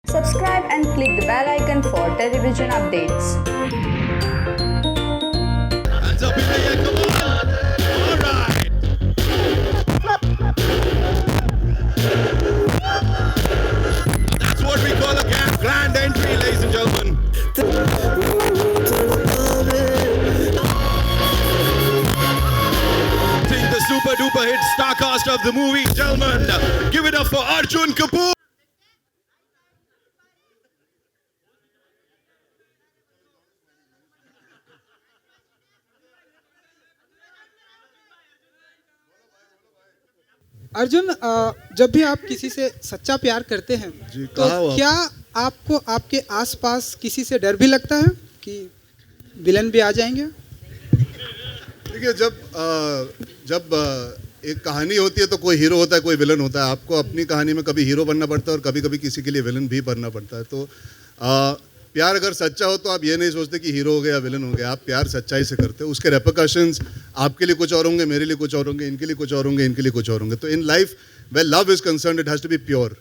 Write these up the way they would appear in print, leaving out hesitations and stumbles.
Subscribe and click the bell icon for television updates. Hands up in the air, come on! Alright! That's what we call a grand entry, ladies and gentlemen. The super duper hit star cast of the movie, gentlemen. Give it up for Arjun Kapoor. Arjun, जब भी आप किसी से सच्चा प्यार करते हैं तो क्या आपको आपके आसपास किसी से डर भी लगता है कि विलन भी आ जाएंगे? देखिए, जब एक कहानी होती है तो कोई हीरो होता है, कोई विलन होता है. आपको अपनी कहानी में कभी हीरो बनना पड़ता है और कभी कभी किसी के लिए विलन भी बनना पड़ता है. तो प्यार अगर सच्चा हो तो आप ये नहीं सोचते कि हीरो हो गया या विलन हो गया. आप प्यार सच्चाई से करते हो. उसके रेपरकशंस आपके लिए कुछ और होंगे, मेरे लिए कुछ और होंगे, इनके लिए कुछ और होंगे, इनके लिए कुछ और होंगे. तो in life where love is concerned, it has to be pure.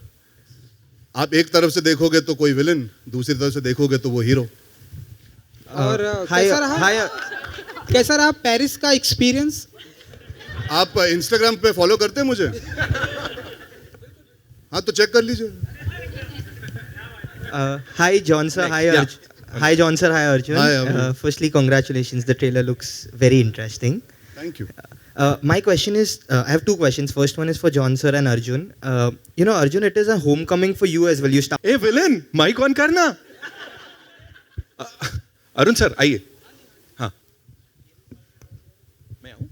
आप एक तरफ से देखोगे तो कोई विलन, दूसरी तरफ से देखोगे तो वो हीरो. और कैसा रहा पेरिस का एक्सपीरियंस? आप इंस्टाग्राम पे फॉलो करते हैं मुझे? हाँ, तो चेक कर लीजिए. Hi John sir, hi Arjun. Hi John sir, hi Arjun. Hi, firstly, congratulations. The trailer looks very interesting. Thank you. My question is, I have two questions. First one is for John sir and Arjun. Arjun, it is a homecoming for you as well. You start. A villain, mike on करना. Arun sir आइए. हाँ, मैं आऊँ.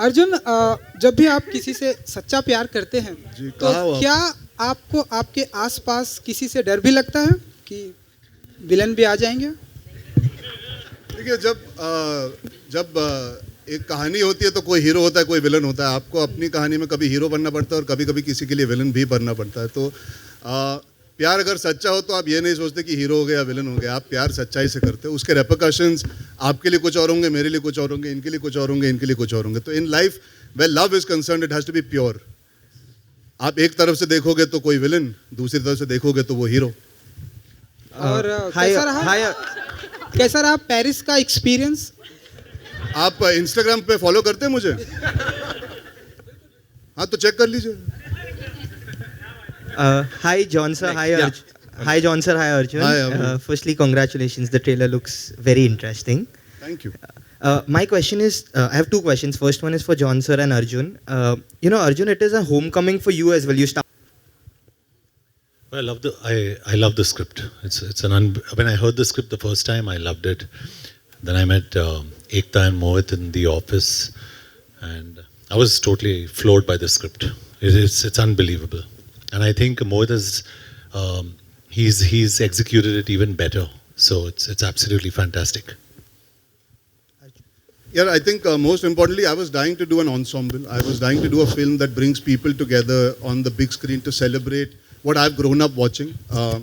अर्जुन, जब भी आप किसी से सच्चा प्यार करते हैं तो क्या आपको आपके आसपास किसी से डर भी लगता है कि विलन भी आ जाएंगे? देखिए, जब एक कहानी होती है तो कोई हीरो होता है, कोई विलन होता है. आपको अपनी कहानी में कभी हीरो बनना पड़ता है और कभी कभी किसी के लिए विलन भी बनना पड़ता है. तो प्यार अगर सच्चा हो तो आप ये नहीं सोचते कि हीरो हो गया या विलन हो गया. आप प्यार सच्चाई से करते हो. उसके रेपरकशंस आपके लिए कुछ और होंगे, मेरे लिए कुछ और होंगे, इनके लिए कुछ और होंगे, इनके लिए कुछ और होंगे. तो in life where love is concerned, it has to be pure. आप एक तरफ से देखोगे तो कोई विलन, दूसरी तरफ से देखोगे तो वो हीरो. और कैसा रहा पेरिस का एक्सपीरियंस? आप इंस्टाग्राम पे फॉलो करते हैं मुझे? हाँ, तो चेक कर लीजिए. Hi John sir, hi Arjun. Hi John sir, hi Arjun. Hi, firstly, congratulations. The trailer looks very interesting. Thank you. My question is, I have two questions. First one is for John sir and Arjun. Arjun, it is a homecoming for you as well. You start. I love the script. When I heard the script the first time, I loved it. Then I met Ekta and Mohit in the office, and I was totally floored by the script. It's unbelievable, and I think Mohit has he's executed it even better. So it's absolutely fantastic. Yeah, I think most importantly, I was dying to do an ensemble. I was dying to do a film that brings people together on the big screen to celebrate what I've grown up watching.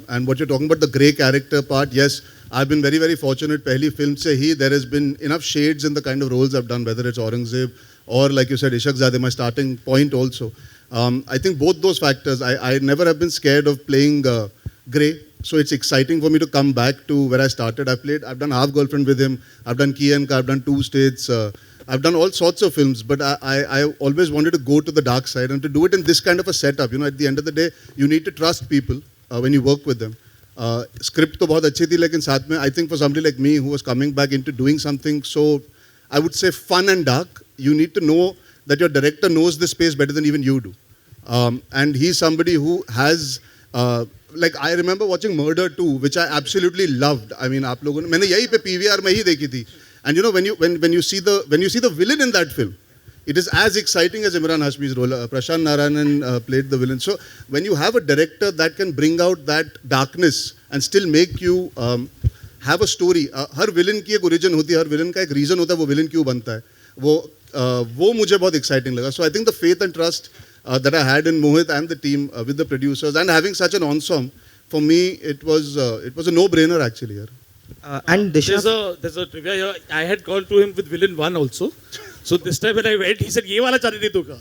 And what you're talking about, the grey character part, yes, I've been very, very fortunate. Pehli film se hi, there has been enough shades in the kind of roles I've done, whether it's Aurangzeb or, like you said, Ishaqzade, my starting point also. I think both those factors, I never have been scared of playing grey. So it's exciting for me to come back to where I started. I've done Half Girlfriend with him. I've done Key and Ka, I've done Two States. I've done all sorts of films, but I always wanted to go to the dark side and to do it in this kind of a setup. At the end of the day, you need to trust people when you work with them. Script to bahut achhi thi, lekin saath mein, I think for somebody like me who was coming back into doing something so, I would say, fun and dark, you need to know that your director knows the space better than even you do. And he's somebody who has... like I remember watching Murder 2, which I absolutely loved. I mean, आप लोगों ने, मैंने यही पे PVR में ही देखी थी. And when you see the villain in that film, it is as exciting as Imran Hashmi's role. Prashant Narayanan played the villain. So when you have a director that can bring out that darkness and still make you have a story. Her villain की एक origin होती है, हर villain का एक reason होता है, वो villain क्यों बनता है. वो मुझे बहुत exciting लगा. So I think the faith and trust that I had in Mohit and the team with the producers and having such an ensemble, for me it was a no-brainer actually. And Disha, there's a trivia here. I had called to him with Villain 1 also. So this time when I went, he said, "ये वाला चाहते थे तू का."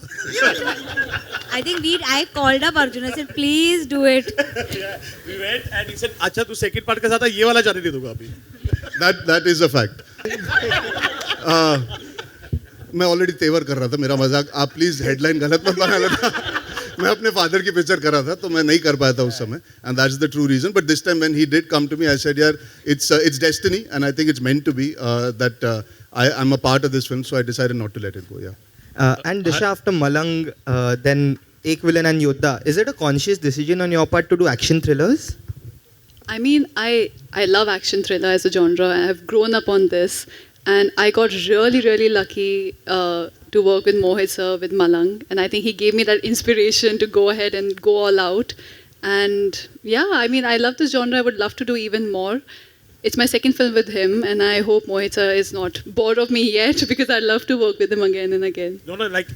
I think I called up Arjun. I said, please do it. We went and he said, अच्छा तू second part के साथ ये वाला जाने दे दूँगा अभी. That is a fact. मैं ऑलरेडी तेवर कर रहा था, मेरा मजाक आप प्लीज हेडलाइन गलत मत बना लेना. मैं अपने फादर की पिक्चर कर रहा था तो मैं नहीं कर पाया था उस समय, and that's the true reason. But this time when he did come to me I said यार it's destiny and I think it's meant to be that I'm a part of this film, so I decided not to let it go. And Disha, after Malang, then Ek Villain and Yodha, is it a conscious decision on your part to do action thrillers? I mean, I love action thriller as a genre. I've grown up on this, and I got really lucky to work with Mohit sir with Malang, and I think he gave me that inspiration to go ahead and go all out. And yeah, I mean, I love this genre. I would love to do even more. It's my second film with him, and I hope Mohit sir is not bored of me yet because I love to work with him again and again. No, like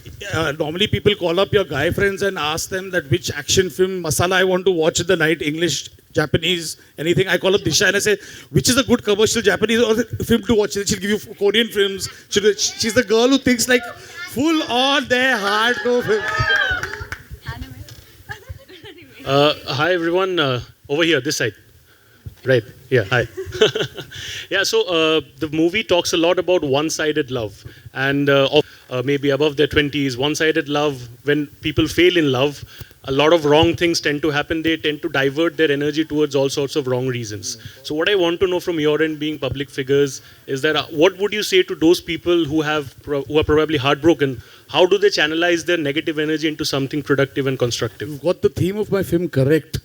normally people call up your guy friends and ask them that which action film masala I want to watch in the night, English, Japanese, anything. I call up Disha and I say, which is a good commercial Japanese or film to watch? She'll give you Korean films. She's the girl who thinks like full on their hardcore films. Hi everyone, over here, this side. Right, yeah, hi. Yeah, so the movie talks a lot about one-sided love and maybe above their 20s, one-sided love, when people fail in love, a lot of wrong things tend to happen. They tend to divert their energy towards all sorts of wrong reasons. So what I want to know from your end, being public figures, is that what would you say to those people who are probably heartbroken? How do they channelize their negative energy into something productive and constructive? You've got the theme of my film correct.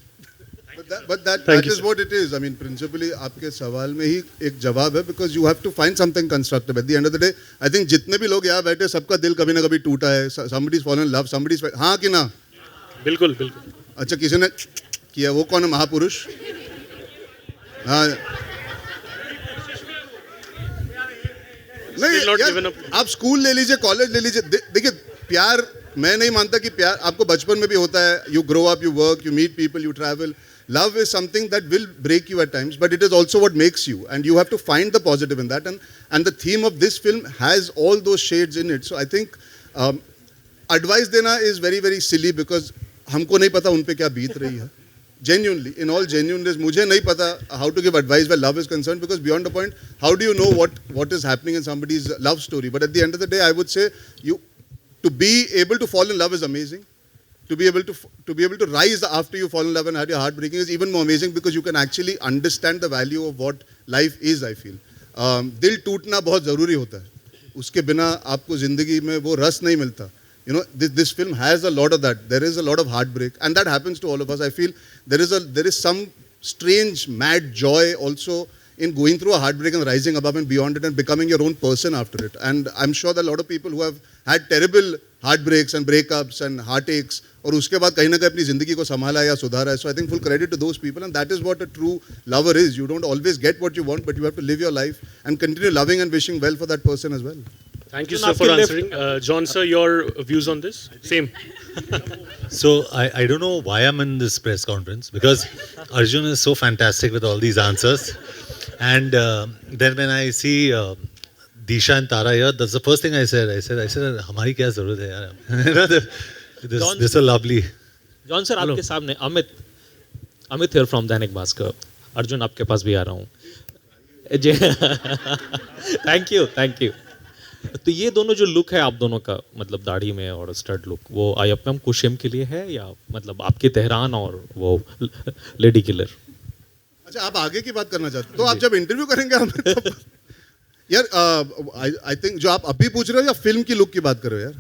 But that is what it is. I mean, principally, आपके सवाल में ही एक जवाब है, because you have to find something constructive. At the end of the day, I think जितने भी लोग यहाँ बैठे, सबका दिल कभी ना कभी टूटा है. Somebody's fallen in love, somebody's हाँ कि ना? बिल्कुल बिल्कुल. अच्छा किसी ने किया, वो कौन है महापुरुष? हाँ. नहीं यार, आप स्कूल ले लीजिए, कॉलेज ले लीजिए. देखिए प्यार, मैं नहीं मानता कि प्यार आपको बचपन में भी होता है. You grow up, you work, you meet people, you travel. Love is something that will break you at times, but it is also what makes you, and you have to find the positive in that. And the theme of this film has all those shades in it. So I think advice देना is very silly, because हमको नहीं पता उन पे क्या बीत रही है. Genuinely, in all genuineness, मुझे नहीं पता how to give advice where love is concerned, because beyond the point, how do you know what is happening in somebody's love story? But at the end of the day, I would say to be able to fall in love is amazing. To be able to rise after you fall in love and have your heart breaking is even more amazing, because you can actually understand the value of what life is, I feel. दिल टूटना बहुत ज़रूरी होता है. उसके बिना आपको ज़िंदगी में वो रस नहीं मिलता. You know, this film has a lot of that. There is a lot of heartbreak, and that happens to all of us. I feel there is some strange, mad joy also in going through a heartbreak and rising above and beyond it and becoming your own person after it. And I'm sure that a lot of people who have had terrible heartbreaks and breakups and heartaches, और उसके बाद कहीं ना कहीं अपनी ज़िंदगी को संभाला या सुधारा है. So I think full credit to those people, and that is what a true lover is. You don't always get what you want, but you have to live your life and continue loving and wishing well for that person as well. Thank you, sir, for answering. John, sir, your views on this? Same. So I don't know why I'm in this press conference, because Arjun is so fantastic with all these answers. And then when I see Disha and Tara here, that's the first thing I said. I said, हमारी क्या ज़रूरत है यार? This is lovely. John sir, आपके सामने Amit here from Dainik Bhaskar. Arjun आपके पास भी आ रहा हूँ. Thank you. तो ये दोनों जो लुक है आप दोनों का, मतलब दाढ़ी में और स्टड लुक, वो आईएफएम कुशेम के लिए है या मतलब आपके तेहरान और वो लेडी किलर? अच्छा, आप आगे की बात करना चाहते हो तो आप जब इंटरव्यू करेंगे हमें तो यार आई थिंक जो आप अभी पूछ रहे हो या फिल्म की लुक की बात कर रहे हो यार?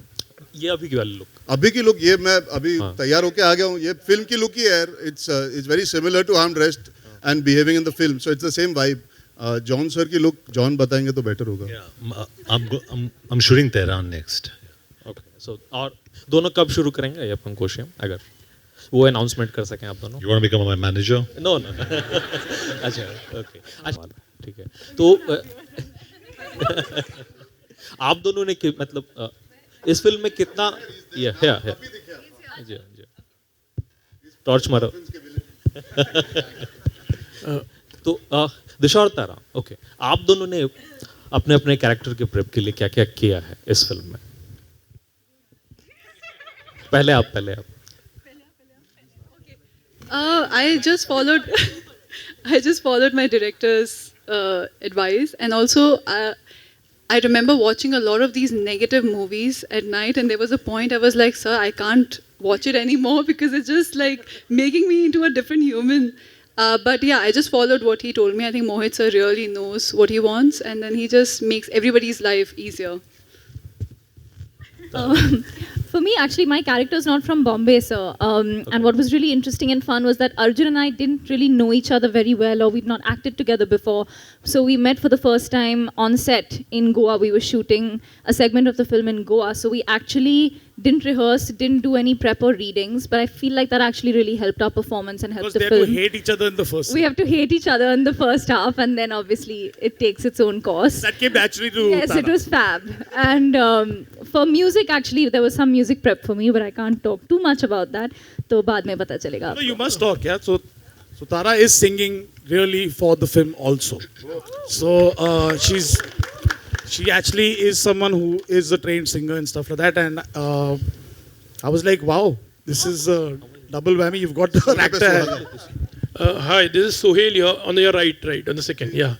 ये अभी की वाली लुक. अभी की लुक, ये मैं अभी तैयार होके आ गया हूँ. ये फिल्म की लुक ही है यार. It's very similar to how I am dressed and behaving in the film, so it's the same vibe. John sir की लुक जॉन बताएंगे तो बेटर होगा. I'm shooting Tehran next. Okay. So और दोनों कब शुरू करेंगे ये अपन कोशिश, अगर वो अनाउंसमेंट कर सकें आप दोनों? You want to become my manager? No. अच्छा, okay. अच्छा, ठीक है. तो आप दोनों ने मतलब इस फिल्म में कितना जी टॉर्च मारो. तो दिशा और तारा, ओके, आप दोनों ने अपने अपने कैरेक्टर के प्रेप के लिए क्या क्या किया है इस फिल्म में? पहले आप I just followed I just followed my director's advice, and also I remember watching a lot of these negative movies at night, and there was a point I was like, sir, I can't watch it anymore because it's just like making me into a different human. But yeah, I just followed what he told me. I think Mohit sir really knows what he wants, and then he just makes everybody's life easier. For me, actually, my character is not from Bombay, sir. And what was really interesting and fun was that Arjun and I didn't really know each other very well, or we'd not acted together before. So we met for the first time on set in Goa. We were shooting a segment of the film in Goa. So we actually didn't rehearse, didn't do any prep or readings, but I feel like that actually really helped our performance and helped the film. Because they have to hate each other in the first. We have to hate each other in the first half, and then obviously it takes its own course. That came naturally to Yes, Tara. it was fab. And for music, actually, there was some music prep for me, but I can't talk too much about that. So baad mein pata chalega. No, you must talk, yeah. So Tara is singing really for the film also. So she actually is someone who is a trained singer and stuff like that. And I was like, wow, this is a double whammy. You've got the actor. Hi, this is Sohail here on your right, on the second. Yeah,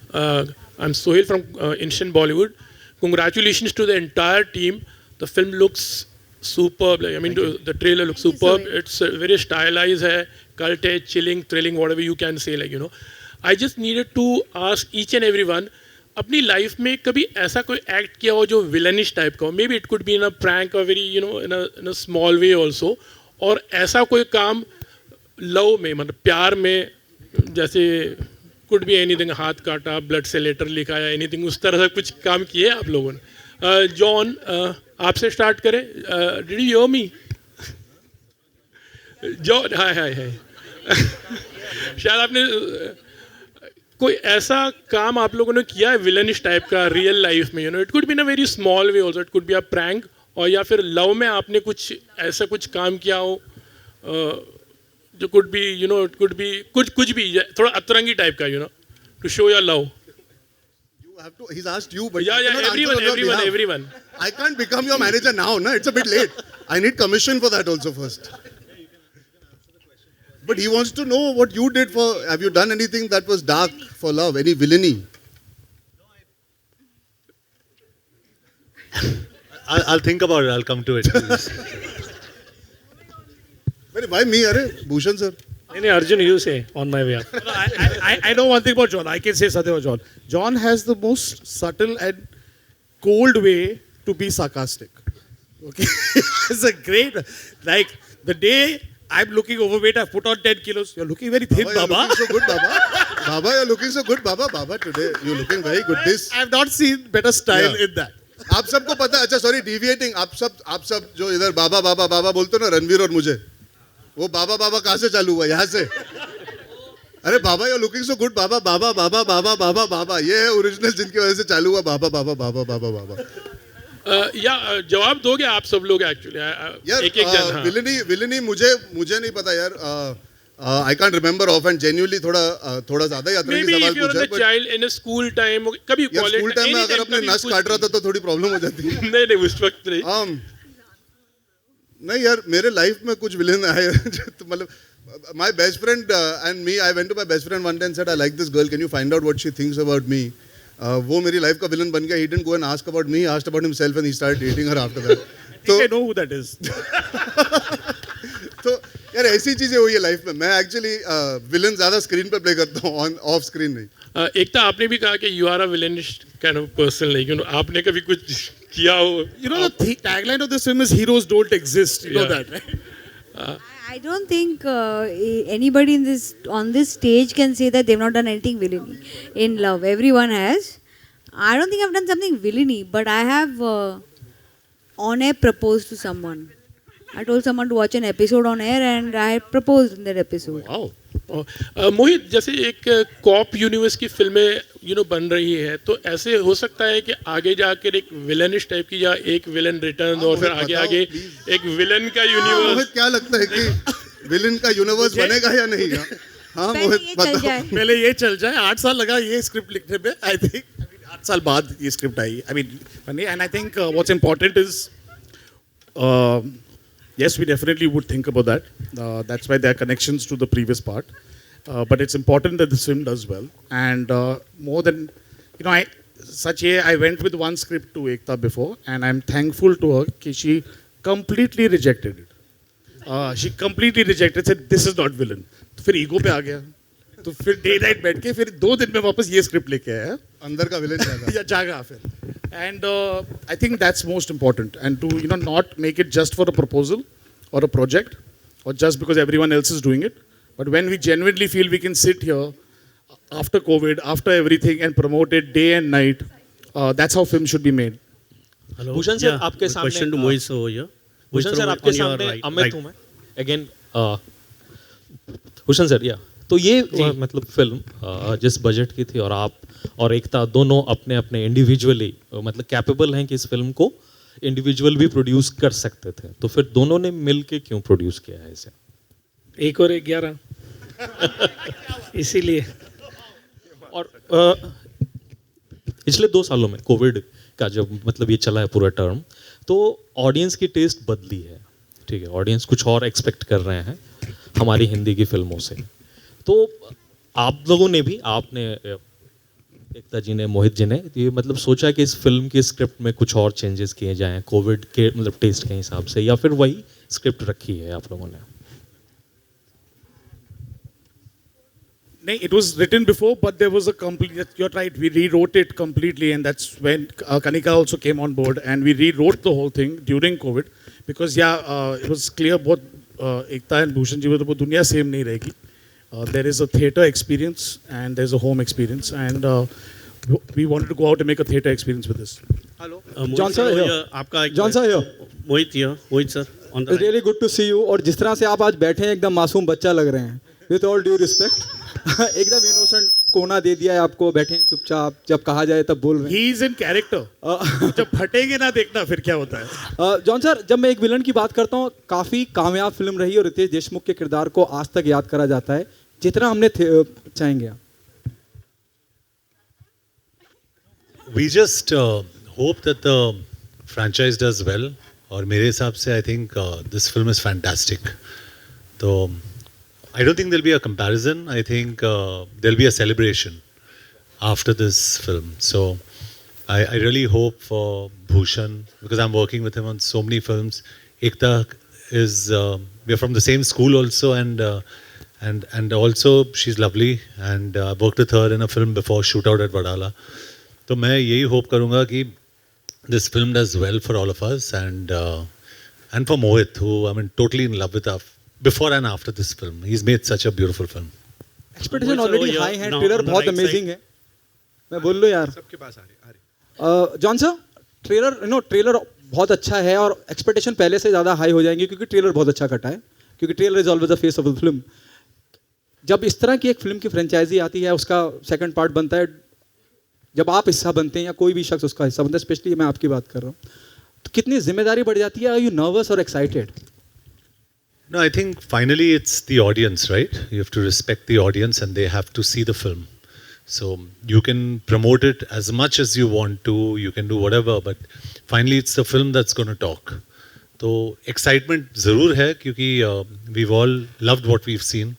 I'm Sohail from Indian Bollywood. Congratulations to the entire team. The film looks superb. Like, I mean, the trailer looks superb. It's very stylized, cult, chilling, thrilling, whatever you can say. Like, you know, I just needed to ask each and everyone. अपनी life में कभी ऐसा कोई act किया हो जो villainish type का हो, may be it could be in a prank or very you know in a small way also, और ऐसा कोई काम लव में मतलब प्यार में जैसे कुड बी एनीथिंग, हाथ काटा, ब्लड से लेटर लिखा या एनीथिंग, उस तरह से कुछ काम किए आप लोगों ने. जॉन, आपसे स्टार्ट करें. Did you hear me? John, hi hi hi. शायद आपने कोई ऐसा काम आप लोगों ने किया है विलनिश टाइप का रियल लाइफ में, you know, it could be in a very small way also, it could be a prank, और या फिर लव में आपने कुछ ऐसा कुछ काम किया हो जो could be you know, it could be कुछ भी थोड़ा अतरंगी टाइप का, you know, to show your love. You have to. He's asked you, but yeah, everyone. I can't become your manager now, no? It's a bit late. I need commission for that also first. But he wants to know what you did for. Have you done anything that was dark for love? Any villainy? I'll think about it. I'll come to it. Why me? Are Bhushan sir? No, Arjun, you say on my way up. I know one thing about John. I can say something about John. John has the most subtle and cold way to be sarcastic. Okay, it's a great, like the day I'm looking overweight, I've put on 10 kilos. You're looking very thin, Baba. You're looking so good, Baba. Baba, you're looking so good, Baba. Baba, today you're looking very good. This I've not seen better style in that. आप सबको पता, अच्छा sorry deviating, आप सब जो इधर बाबा बाबा बाबा बोलते हो ना, रणवीर और मुझे, वो बाबा बाबा कहाँ से चालू हुआ? यहाँ से. अरे बाबा you're looking so good, बाबा बाबा बाबा बाबा बाबा बाबा, ये है ओरिजिनल जिनकी वजह से चालू हुआ बाबा बाबा बाबा बाबा बाबा. या जवाब दोगे आप सब लोग एक्चुअली एक एक जन. विलनी मुझे नहीं पता यार. I can't remember offhand. Genuinely थोड़ा ज़्यादा ही अतरंगी सवाल पूछा है. चाइल्ड इन स्कूल टाइम कभी कॉलेज स्कूल टाइम में अगर अपने नस काट रहा था तो थोड़ी प्रॉब्लम हो जाती है. नहीं उस वक्त नहीं. नहीं यार, मेरे लाइफ में कुछ विलेन आए मतलब my best friend and me, I went to my best friend one day and said I like this girl, can you find out what she thinks about me? वो मेरी लाइफ का villain बन गया. He didn't go and ask about me, he asked about himself and he started dating her after that. So I know who that is. तो यार ऐसी चीजें हुई है लाइफ में. मैं एक्चुअली विलन ज्यादा स्क्रीन पे प्ले करता हूँ, ऑफ स्क्रीन नहीं. एक तो आपने भी कहा कि you are a villainish kind of person, like you know, आपने कभी कुछ किया हो? You know the tagline of this film is heroes don't exist. You know that, right? I don't think anybody on this stage can say that they've not done anything villainy in love. Everyone has. I don't think I've done something villainy, but I have on air proposed to someone. I told someone to watch an episode on air and I proposed in that episode. Wow. मोहित, जैसे एक cop universe की फिल्में you know बन रही है, तो ऐसे हो सकता है कि आगे जाकर एक विलनिश टाइप की या एक विलन रिटर्न और फिर आगे एक विलन का यूनिवर्स. मोहित क्या लगता है कि विलन का यूनिवर्स बनेगा या नहीं? हाँ मोहित बताओ. पहले ये चल जाए. 8 साल लगा ये स्क्रिप्ट लिखने में. I think 8 साल बाद ये script I. I mean, and I think what's important is yes, we definitely would think about that. That's why there are connections to the previous part. But it's important that this film does well. And more than, I went with one script to Ekta before, and I'm thankful to her that she completely rejected it. She completely rejected, said, this is not villain. तो फिर ego पे आ गया. तो फिर day night बैठ के फिर 2 दिन में वापस ये स्क्रिप्ट लेके आया. अंदर का विलेन जागा. या जागा फिर. And I think that's most important. And to not make it just for a proposal or a project, or just because everyone else is doing it. But when we genuinely feel we can sit here after COVID, after everything, and promote it day and night, that's how film should be made. Hello. Bhushan sir, आपके सामने question to Mohit over here. Bhushan sir आपके सामने अमित हूँ मैं again Bhushan sir या तो ये मतलब फिल्म जिस बजट की थी और आप और एकता दोनों अपने अपने इंडिविजुअली मतलब कैपेबल हैं कि इस फिल्म को इंडिविजुअल भी प्रोड्यूस कर सकते थे तो फिर दोनों ने मिल के क्यों प्रोड्यूस किया है इसे 1 और 1 11 इसीलिए और पिछले 2 सालों में कोविड का जब मतलब ये चला है पूरा टर्म तो ऑडियंस की टेस्ट बदली है ठीक है ऑडियंस कुछ और एक्सपेक्ट कर रहे हैं हमारी हिंदी की फिल्मों से तो आप लोगों ने भी आपने एकता जी ने मोहित जी ने ये मतलब सोचा कि इस फिल्म की स्क्रिप्ट में कुछ और चेंजेस किए जाएं कोविड के मतलब टेस्ट के हिसाब से या फिर वही स्क्रिप्ट रखी है आप लोगों ने It was written before, but there was a complete. You're right. We rewrote it completely, and that's when Kanika also came on board, and we rewrote the whole thing during COVID, because it was clear both Ekta and Bhushan ji wo दुनिया same नहीं रहेगी. There is a theatre experience and there's a home experience, and we wanted to go out and make a theatre experience with this. Hello, John sir here. आपका John sir here. Mohit sir. It's really good to see you. और जिस तरह से आप आज बैठे हैं एकदम मासूम बच्चा लग रहे हैं. With all due respect. एकदम इनोसेंट कोना दे दिया है आपको बैठे हैं चुपचाप जब कहा जाए तब बोल रहे हैं He is in character. जब फटेंगे ना देखना फिर क्या होता है जॉन सर जब मैं एक विलन की बात करता हूँ काफ़ी कामयाब फिल्म रही और रितेश देशमुख के किरदार को आज तक याद करा जाता है जितना हमने चाहेंगे We just hope that the franchise does well और मेरे हिसाब से I think this film is fantastic तो I don't think there'll be a comparison. I think there'll be a celebration after this film. So I really hope for Bhushan because I'm working with him on so many films. Ekta is we're from the same school also, and also she's lovely. And I worked with her in a film before, Shootout at Vadala. तो मैं यही hope करूँगा कि this film does well for all of us and for Mohit, who I'm totally in love with our. Before and after this film, he's made such a beautiful film. Expectation already high है, trailer बहुत amazing है. मैं बोल लो यार. सबके पास आ रही. John sir, trailer बहुत अच्छा है और एक्सपेक्टेशन पहले से ज़्यादा हाई हो जाएंगे क्योंकि ट्रेलर बहुत अच्छा कटा है. क्योंकि trailer is always the face of the film. जब इस तरह की एक फिल्म की फ्रेंचाइजी आती है, उसका सेकंड पार्ट बनता है, जब आप हिस्सा बनते हैं या कोई भी शख्स उसका हिस्सा बनता है, स्पेशली मैं आपकी बात कर रहा हूँ, तो कितनी जिम्मेदारी बढ़ जाती है. आर यू नर्वस और excited? No, I think finally it's the audience, right? You have to respect the audience and they have to see the film. So you can promote it as much as you want to, you can do whatever, but finally it's the film that's going to talk. So excitement ज़रूर है क्योंकि we've all loved what we've seen.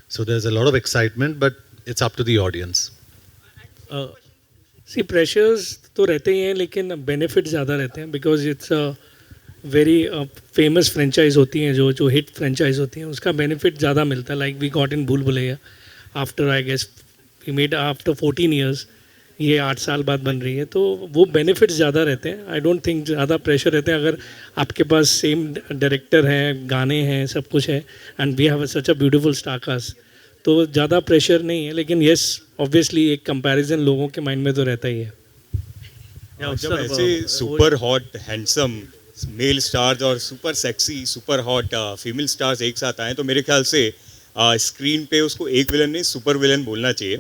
So there's a lot of excitement, but it's up to the audience. See, pressures तो रहते ही हैं लेकिन benefits ज़्यादा रहते हैं because it's a very famous franchise होती हैं जो हिट फ्रेंचाइज होती हैं उसका बेनिफिट ज़्यादा मिलता है like we got in Bhool Bhulaiyaa after I guess we made after 14 years ये 8 साल बाद बन रही है तो वो बेनिफिट्स ज़्यादा रहते हैं. आई डोंट थिंक ज़्यादा प्रेशर रहते हैं अगर आपके पास सेम डायरेक्टर हैं गाने हैं सब कुछ है and we have such a beautiful star cast तो ज़्यादा प्रेशर नहीं है लेकिन येस ऑब्वियसली एक कंपैरिजन लोगों के माइंड में तो रहता ही है. जब ऐसे super hot handsome male stars और super sexy super hot female stars एक साथ आए तो मेरे ख्याल से स्क्रीन पे उसको एक विलन नहीं सुपर विलन बोलना चाहिए.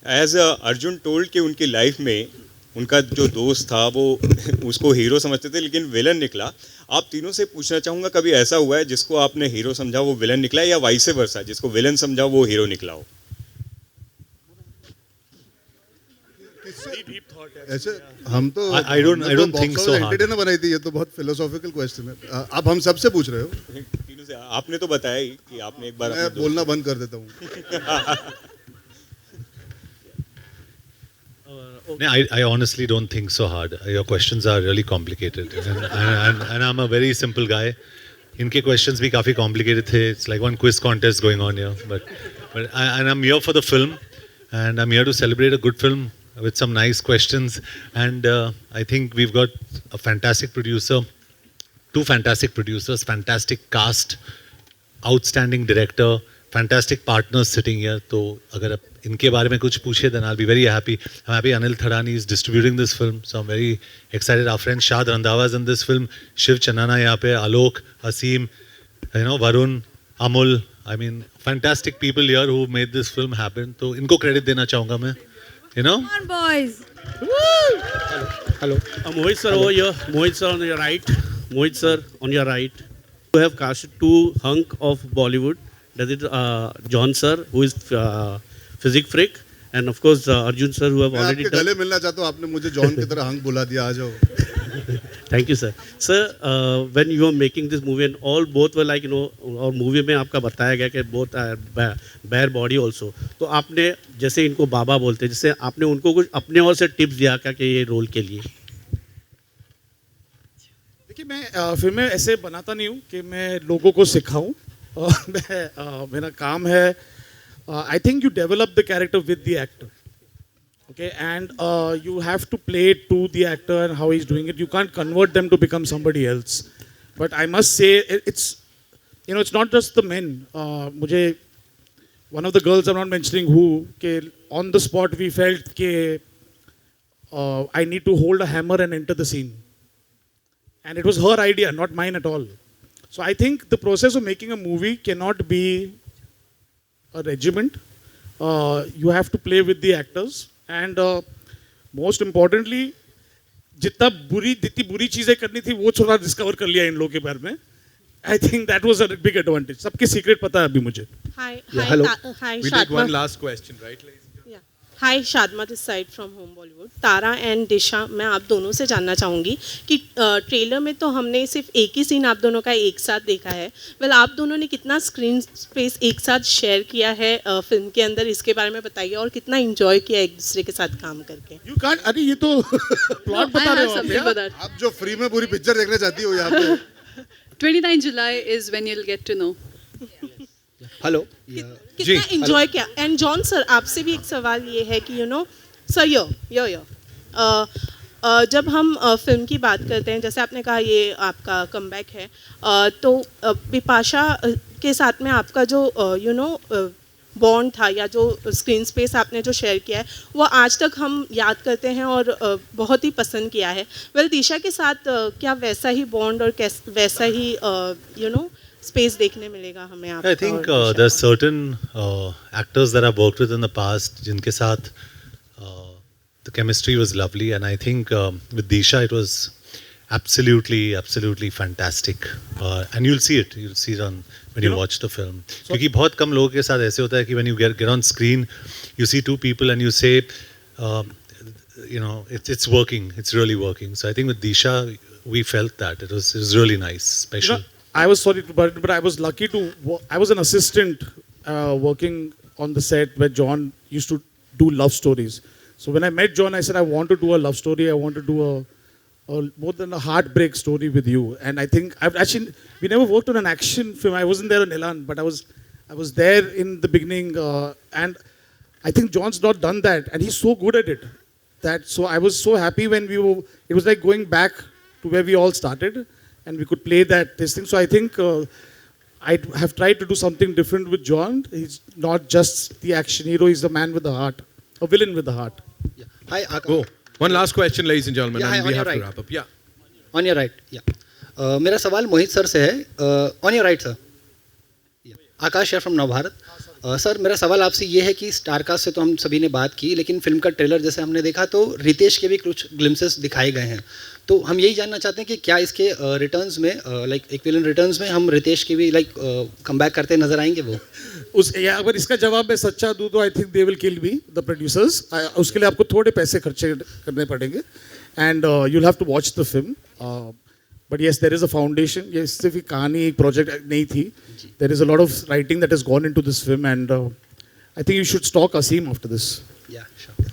एज अर्जुन टोल्ड कि उनकी लाइफ में उनका जो दोस्त था वो उसको हीरो समझते थे लेकिन विलन निकला. आप तीनों से पूछना चाहूँगा कभी ऐसा हुआ है जिसको आपने हीरो समझा वो विलन निकला या वाइस वर्सा जिसको विलन समझा वो हीरो निकला हो? ऐसे हम तो I don't think so hard. Entertainer बनाई थी, ये तो बहुत फिलोसॉफिकल क्वेश्चन है. आप हम सबसे पूछ रहे हो. तीनों से आपने तो बताया ही कि आपने एक बार मैं बोलना बंद कर देता हूँ. I honestly don't think so hard. Your questions are really complicated, and I'm a very simple guy. इनके questions भी काफी complicated थे. It's like one quiz contest going on here, but and I'm here for the film, and I'm here to celebrate a good film with some nice questions. And I think we've got a fantastic producer, two fantastic producers, fantastic cast, outstanding director, fantastic partners sitting here. तो अगर आप इनके बारे में कुछ पूछे, then I'll be very happy. I'm happy Anil Thadani is distributing this film, so I'm very excited. Our friend Shad Randhawa is in this film. Shiv Chanana यहाँ पे, Alok, Asim, Varun, Amul. I mean, fantastic people here who made this film happen. तो इनको credit देना चाहूँगा मैं. Come on, boys. Hello. Mohit sir over here. Mohit sir on your right. Mohit sir on your right. You have casted two hunk of Bollywood. That is John sir, who is physics freak, and of course Arjun sir, who have already done. गले मिलना चाहता हूँ, आपने मुझे John की तरह hunk बुला दिया, आ जाओ. Thank you sir. Sir, when you were making this movie and all both were like और movie में आपका बताया गया कि both bare body also. तो आपने जैसे इनको बाबा बोलते हैं, जैसे आपने उनको कुछ अपने और से टिप्स दिया क्या कि ये रोल के लिए? देखिए मैं फिल्म में ऐसे बनाता नहीं हूँ कि मैं लोगों को सिखाऊं. मेरा काम है. I think you develop the character with the actor. Okay, and you have to play to the actor and how he's doing it. You can't convert them to become somebody else. But I must say, it's not just the men. One of the girls, I'm not mentioning who, on the spot we felt that I need to hold a hammer and enter the scene. And it was her idea, not mine at all. So I think the process of making a movie cannot be a regiment. You have to play with the actors. And most importantly, जितनी बुरी चीजें करनी थी वो थोड़ा discover कर लिया इन लोगों के बारे में. I think that was a big advantage. सबके सीक्रेट पता है अभी मुझे. Hi, hello. Hi, We take one last question, right? Hi, Shadma this side from Home Bollywood. Tara and Disha, मैं आप दोनों से जानना चाहूँगी कि ट्रेलर में तो हमने सिर्फ एक ही सीन आप दोनों का एक साथ देखा है. वेल आप दोनों ने कितना स्क्रीन स्पेस एक साथ शेयर किया है फिल्म के अंदर, इसके बारे में बताइए, और कितना एंजॉय किया एक दूसरे के साथ काम करके. You can't, अरे ये तो प्लॉट बता रहे हो आप जो फ्री में पूरी पिक्चर देखना चाहती हो यहाँ पे. 29 July is when you'll get to know. Hello. कितना एंजॉय किया. एंड जॉन सर, आपसे भी एक सवाल ये है कि सर जब हम फिल्म की बात करते हैं, जैसे आपने कहा ये आपका कमबैक है, तो बिपाशा के साथ में आपका जो बॉन्ड था या जो स्क्रीन स्पेस आपने जो शेयर किया है वो आज तक हम याद करते हैं और बहुत ही पसंद किया है. वेल दिशा के साथ क्या वैसा ही बॉन्ड और वैसा ही space देखने मिलेगा हमें आप? I think there's certain actors that I've worked with in the past जिनके साथ the chemistry was lovely, and I think with Disha it was absolutely fantastic, and you'll see it on when you watch the film. क्योंकि बहुत कम लोगों के साथ ऐसे होता है कि when you get on screen you see two people and you say it's working, it's really working. So I think with Disha we felt that it was really nice, special. I was sorry, but I was lucky I was an assistant working on the set where John used to do love stories. So when I met John, I said, I want to do a love story. I want to do a more than a heartbreak story with you. And I think we never worked on an action film. I wasn't there in Elan, but I was there in the beginning. And I think John's not done that. And he's so good at it. So I was so happy when it was like going back to where we all started. And we could play this thing. So I think I have tried to do something different with John. He's not just the action hero, he's the man with the heart, a villain with the heart. Yeah. Hi, Oh, one last question, ladies and gentlemen, Yeah, and hi, we on have your to right. wrap up. Yeah. On your right. Yeah. मेरा सवाल मोहित sir से है. On your right, sir. Yeah. Akash here from Navbharat. Sir मेरा सवाल आपसे ये है कि स्टारकास्ट से तो हम सभी ने बात की, लेकिन फिल्म का ट्रेलर जैसे हमने देखा तो रितेश के भी कुछ ग्लिम्सेस दिखाए गए हैं, तो हम यही जानना चाहते हैं कि क्या इसके रिटर्न्स में लाइक इक्विवेलेंट रिटर्न्स में हम रितेश के भी लाइक कमबैक करते नजर आएंगे वो? अगर इसका जवाब मैं सच्चा दूं तो I think they will kill me the producers. उसके लिए आपको थोड़े पैसे खर्चे करने पड़ेंगे and you will have to watch the film. But yes there is a foundation, ये सिर्फ एक कहानी एक प्रोजेक्ट नहीं थी, there is a lot of writing that has gone into this film and I think you should stalk Aseem after this. Yeah sure.